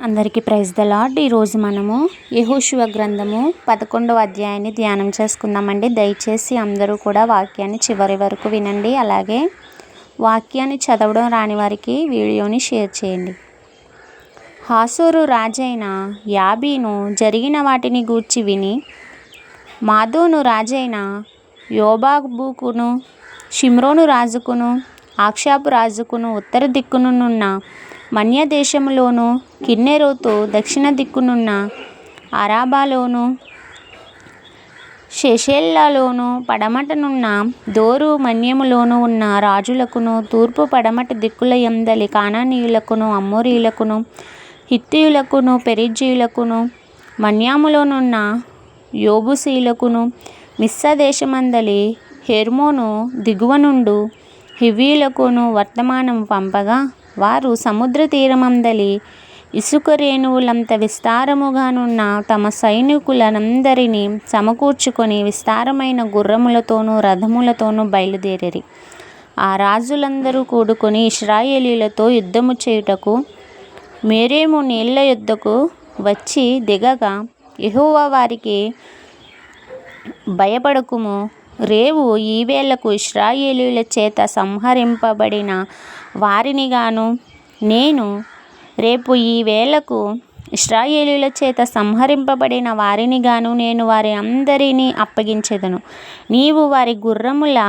అందరికీ praise the lord. ఈరోజు మనము యెహోషువ గ్రంథము 11వ అధ్యాయాన్ని ధ్యానం చేసుకుందామండి. దయచేసి అందరూ కూడా వాక్యాన్ని చివరి వరకు వినండి. అలాగే వాక్యాన్ని చదవడం రాని వారికి వీడియోని షేర్ చేయండి. హాసోరు రాజైన యాబీను జరిగిన వాటిని గూర్చి విని మాదోను రాజైన యోబాబుకును షిమ్రోను రాజుకును ఆక్షాపు రాజుకును ఉత్తర దిక్కునున్న మన్య దేశములోను కిన్నెరోతు దక్షిణ దిక్కునున్న అరాబాలోను షెషెల్లాలోను పడమటనున్న దోరు మన్యములోను ఉన్న రాజులకును తూర్పు పడమట దిక్కుల యందలి కానానీయులకును అమ్మోరీయులకును హిత్తీయులకును పెరిజ్జీయులకును మన్యాములోనున్న యోబుసీయులకును మిస్సా దేశమందలి హెర్మోను దిగువ నుండు హివ్వీయులకును వర్తమానం పంపగా వారు సముద్ర తీరమందలి ఇసుక రేణువులంత విస్తారముగానున్న తమ సైనికులనందరినీ సమకూర్చుకొని విస్తారమైన గుర్రములతోనూ రథములతోనూ బయలుదేరిరి. ఆ రాజులందరూ కూడుకొని ఇశ్రాయేలీయులతో యుద్ధము చేయుటకు మేరేము నీళ్ల యొద్దకు వచ్చి దిగగా యెహోవా వారికి భయపడకుము, రేవు ఈ వేళకు ఇశ్రాయేలీయుల చేత సంహరింపబడిన వారినిగాను నేను రేపు ఈ వేళకు ఇశ్రాయేలీయుల చేత సంహరింపబడిన వారినిగాను నేను వారి అందరినీ అప్పగించెదను. నీవు వారి గుర్రముల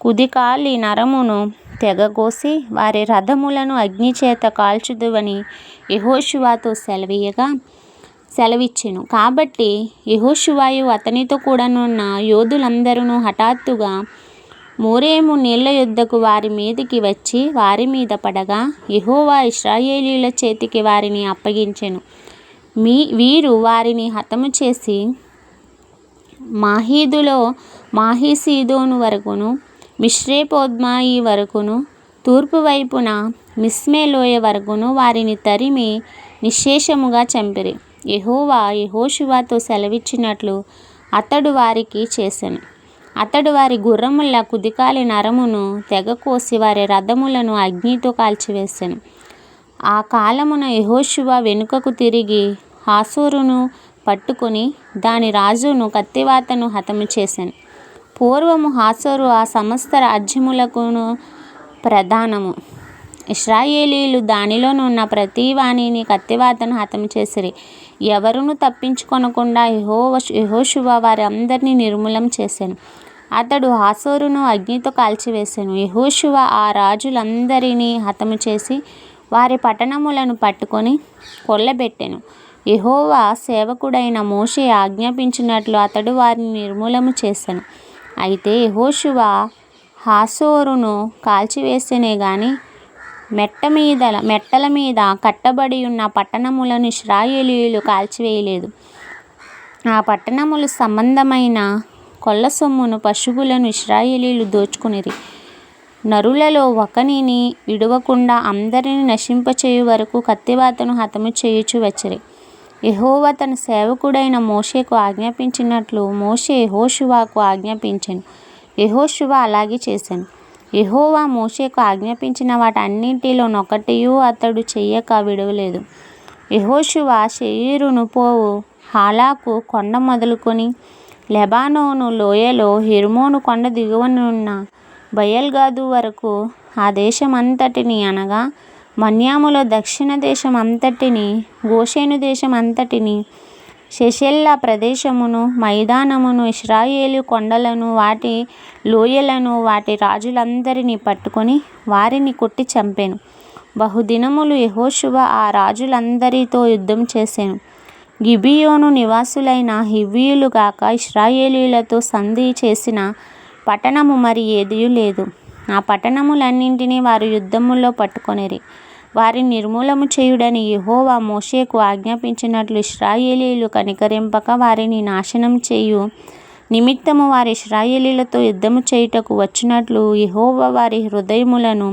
కుదికాలి నరమును తెగగోసి వారి రథములను అగ్నిచేత కాల్చుదువని యెహోషువతో సెలవిచ్చెను. కాబట్టి యెహోషువయు అతనితో కూడానున్న యోధులందరూ హఠాత్తుగా మోరేము నీళ్ల యొద్దకు వారి మీదికి వచ్చి వారి మీద పడగా యెహోవా ఇశ్రాయేలీయుల చేతికి వారిని అప్పగించెను. వీరు వారిని హతము చేసి మాహీదులో మాహీసీదోను వరకును మిశ్రేపోద్మాయి వరకును తూర్పు వైపున మిస్మే లోయ వరకును వారిని తరిమి నిశ్శేషముగా చంపిరి. యెహోవా యెహోషువతో సెలవిచ్చినట్లు అతడు వారికి చేసెను. అతడు వారి గుర్రముల కుదికాలి నరమును తెగకోసి వారి రథములను అగ్నితో కాల్చివేసెను. ఆ కాలమున యెహోషువ వెనుకకు తిరిగి హాసోరును పట్టుకొని దాని రాజును కత్తివాతను హతము చేసెను. పూర్వము హాసోరు ఆ సమస్త రాజ్యములకును ప్రధానము. ఇశ్రాయేలీయులు దానిలోనున్న ప్రతి వానిని కత్తివాతను హతము చేసిరి. ఎవరును తప్పించుకొనకుండా యెహోషువ వారి అందరినీ నిర్మూలం చేసెను. అతడు హాసోరును అగ్నితో కాల్చివేసెను. యెహోషువ ఆ రాజులందరినీ హతము చేసి వారి పట్టణములను పట్టుకొని కొల్లబెట్టెను. యెహోవా సేవకుడైన మోషే ఆజ్ఞాపించినట్లు అతడు వారిని నిర్మూలము చేసెను. అయితే యెహోషువ హాసోరును కాల్చివేసెనే గాని మెట్టల మీద కట్టబడి ఉన్న పట్టణములను ఇశ్రాయేలీయులు కాల్చివేయలేదు. ఆ పట్టణముల సంబంధమైన కొల్ల సొమ్మును పశువులను ఇశ్రాయేలీయులు దోచుకొనిరి. నరులలో ఒకనిని విడువకుండా అందరిని నశింపచేయు వరకు కత్తివాతను హతము చేయుచు వచ్చిరి. యెహోవా తన సేవకుడైన మోషేకు ఆజ్ఞాపించినట్లు మోషే యెహోషువకు ఆజ్ఞాపించెను. యెహోషువ అలాగే చేసెను. యెహోవా మోషేకు ఆజ్ఞాపించిన వాటన్నిటిలోనొకటియూ అతడు చెయ్యక విడవలేదు. యెహోషువ శేయీరును పోవు హాలాకు కొండ మొదలుకొని లెబానోను లోయలో హెర్మోను కొండ దిగువనున్న బయల్గాదు వరకు ఆ దేశమంతటిని అనగా మన్యాములో దక్షిణ దేశం అంతటిని గోషేను దేశం అంతటిని షెషెల్లా ప్రదేశమును మైదానమును ఇశ్రాయేలు కొండలను వాటి లోయలను వాటి రాజులందరినీ పట్టుకొని వారిని కొట్టి చంపెను. బహుదినములు యెహోషువ ఆ రాజులందరితో యుద్ధం చేసెను. గిబియోను నివాసులైన హివ్వీయులు గాక ఇశ్రాయేలీయులతో సంధి చేసిన పట్టణము మరి ఏదియూ లేదు. ఆ పట్టణములన్నింటినీ వారు యుద్ధములో పట్టుకొనిరి. వారిని నిర్మూలము చేయుడని యెహోవా మోషేకు ఆజ్ఞాపించినట్లు ఇశ్రాయేలీయులు కనికరింపక వారిని నాశనం చేయు నిమిత్తము వారు ఇశ్రాయేలీయులతో యుద్ధము చేయుటకు వచ్చినట్లు యెహోవా వారి హృదయములను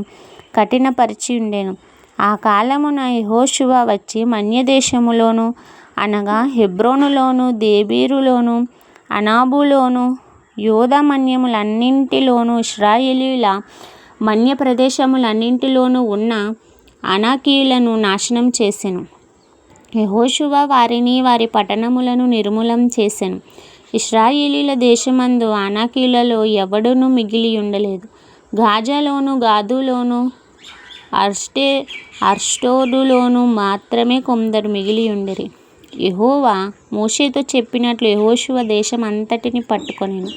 కఠినపరిచి ఉండెను. ఆ కాలమున యెహోషువ వచ్చి మన్యదేశములోను అనగా హెబ్రోనులోను దెబీరులోను అనాబులోను యోధా మన్యములన్నింటిలోను ఇశ్రాయేలీయుల మన్య ప్రదేశములన్నింటిలోనూ ఉన్న అనాకీయులను నాశనం చేసెను. యెహోషువ వారిని వారి పట్టణములను నిర్మూలం చేసెను. ఇశ్రాయేలీల దేశమందు ఆనాకీయులలో ఎవడునూ మిగిలి ఉండలేదు. గాజాలోను గాదులోను అర్షోడులోను మాత్రమే కొందరు మిగిలి ఉండిరి. యెహోవా మోషేతో చెప్పినట్లు యెహోషువ దేశం అంతటిని పట్టుకొనెను.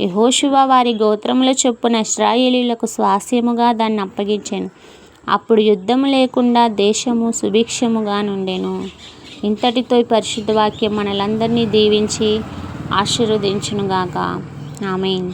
యెహోషువ వారి గోత్రముల చొప్పున ఇశ్రాయేలీయులకు స్వాస్యముగా దాన్ని అప్పగించెను. అప్పుడు యుద్ధము లేకుండా దేశము సుభిక్షముగా నుండెను. ఇంతటితో ఈ పరిశుద్ధ వాక్యం మనలందరినీ దీవించి ఆశీర్వదించునుగాక. ఆమేన్.